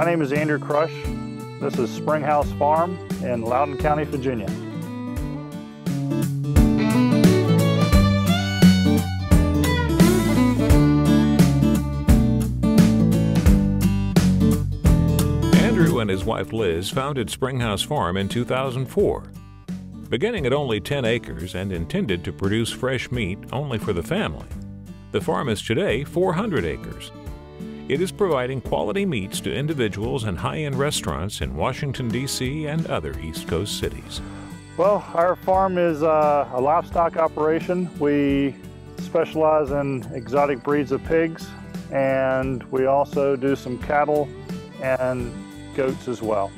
name is Andrew Crush. This is Springhouse Farm in Loudoun County, Virginia. Andrew and his wife Liz founded Springhouse Farm in 2004. Beginning at only 10 acres and intended to produce fresh meat only for the family, the farm is today 400 acres. It is providing quality meats to individuals and high-end restaurants in Washington, D.C. and other East Coast cities. Well, our farm is a livestock operation. We specialize in exotic breeds of pigs, and we also do some cattle and goats as well.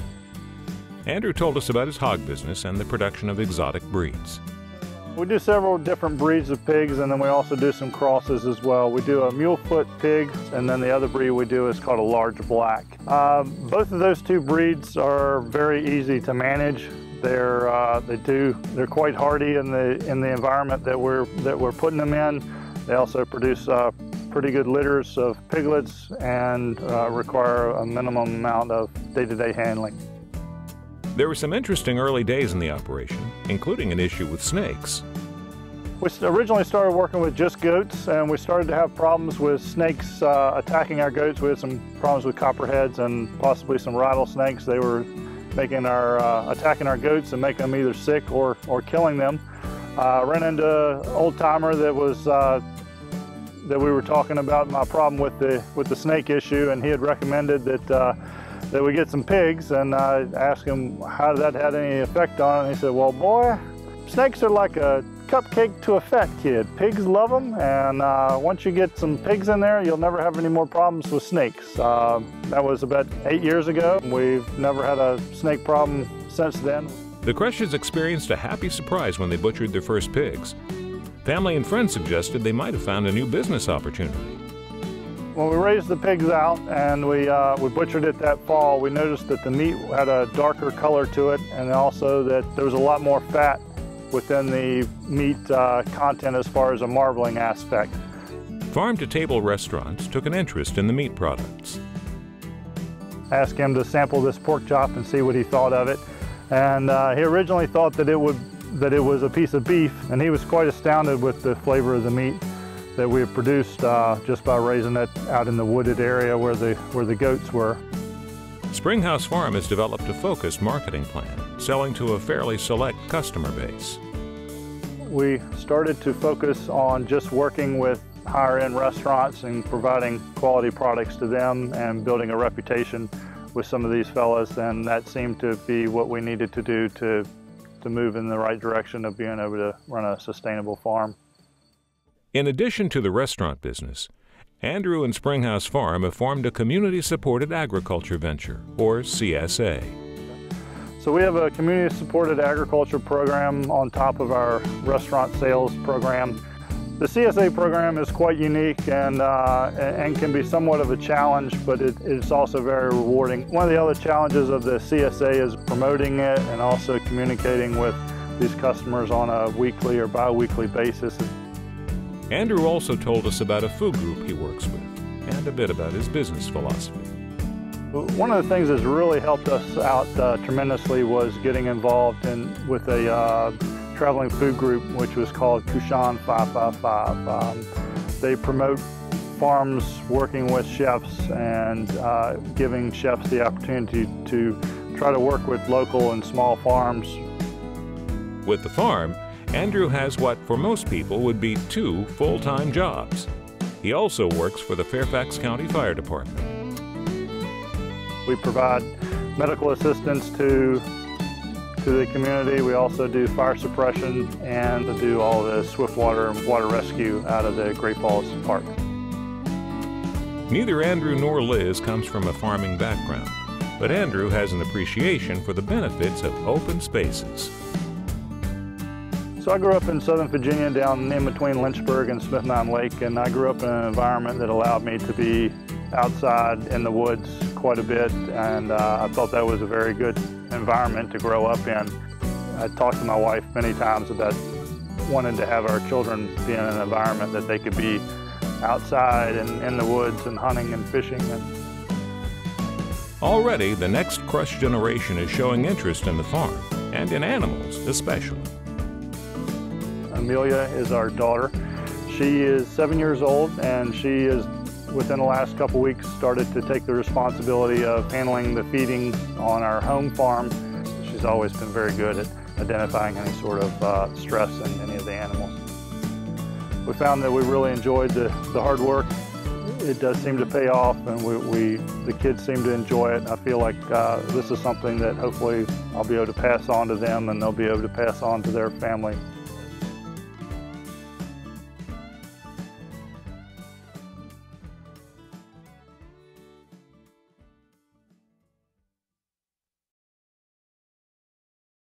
Andrew told us about his hog business and the production of exotic breeds. We do several different breeds of pigs, and then we also do some crosses as well. We do a mulefoot pig, and then the other breed we do is called a large black. Both of those two breeds are very easy to manage. They're quite hardy in the environment that we're putting them in. They also produce pretty good litters of piglets and require a minimum amount of day-to-day handling. There were some interesting early days in the operation, including an issue with snakes. We originally started working with just goats, and we started to have problems with snakes attacking our goats. We had some problems with copperheads and possibly some rattlesnakes. They were attacking our goats and making them either sick or killing them. Ran into an old timer that we were talking about my problem with the snake issue, and he had recommended that we get some pigs, and I asked him how that had any effect on it, and he said, well, boy, snakes are like a cupcake to a fat kid. Pigs love them, and once you get some pigs in there, you'll never have any more problems with snakes. That was about 8 years ago. We've never had a snake problem since then. The Crushes experienced a happy surprise when they butchered their first pigs. Family and friends suggested they might have found a new business opportunity. When we raised the pigs out and we butchered it that fall, we noticed that the meat had a darker color to it, and also that there was a lot more fat within the meat content as far as a marbling aspect. Farm-to-table restaurants took an interest in the meat products. I asked him to sample this pork chop and see what he thought of it, and he originally thought that it was a piece of beef, and he was quite astounded with the flavor of the meat that we had produced just by raising it out in the wooded area where the goats were. Springhouse Farm has developed a focused marketing plan, selling to a fairly select customer base. We started to focus on just working with higher-end restaurants and providing quality products to them and building a reputation with some of these fellas, and that seemed to be what we needed to do to move in the right direction of being able to run a sustainable farm. In addition to the restaurant business, Andrew and Springhouse Farm have formed a community-supported agriculture venture, or CSA. So we have a community-supported agriculture program on top of our restaurant sales program. The CSA program is quite unique and can be somewhat of a challenge, but it's also very rewarding. One of the other challenges of the CSA is promoting it and also communicating with these customers on a weekly or bi-weekly basis. Andrew also told us about a food group he works with and a bit about his business philosophy. One of the things that's really helped us out tremendously was getting involved with a traveling food group which was called Kushan 555. They promote farms working with chefs and giving chefs the opportunity to try to work with local and small farms. With the farm, Andrew has what for most people would be 2 full-time jobs. He also works for the Fairfax County Fire Department. We provide medical assistance to the community. We also do fire suppression and do all the swift water and water rescue out of the Great Falls Park. Neither Andrew nor Liz comes from a farming background, but Andrew has an appreciation for the benefits of open spaces. So I grew up in Southern Virginia down in between Lynchburg and Smith Mountain Lake, and I grew up in an environment that allowed me to be outside in the woods quite a bit, and I felt that was a very good environment to grow up in. I talked to my wife many times about wanting to have our children be in an environment that they could be outside and in the woods and hunting and fishing. Already, the next crush generation is showing interest in the farm, and in animals especially. Amelia is our daughter. She is 7 years old, and she is, within the last couple weeks, started to take the responsibility of handling the feeding on our home farm. She's always been very good at identifying any sort of stress in any of the animals. We found that we really enjoyed the hard work. It does seem to pay off, and the kids seem to enjoy it. I feel like this is something that hopefully I'll be able to pass on to them, and they'll be able to pass on to their family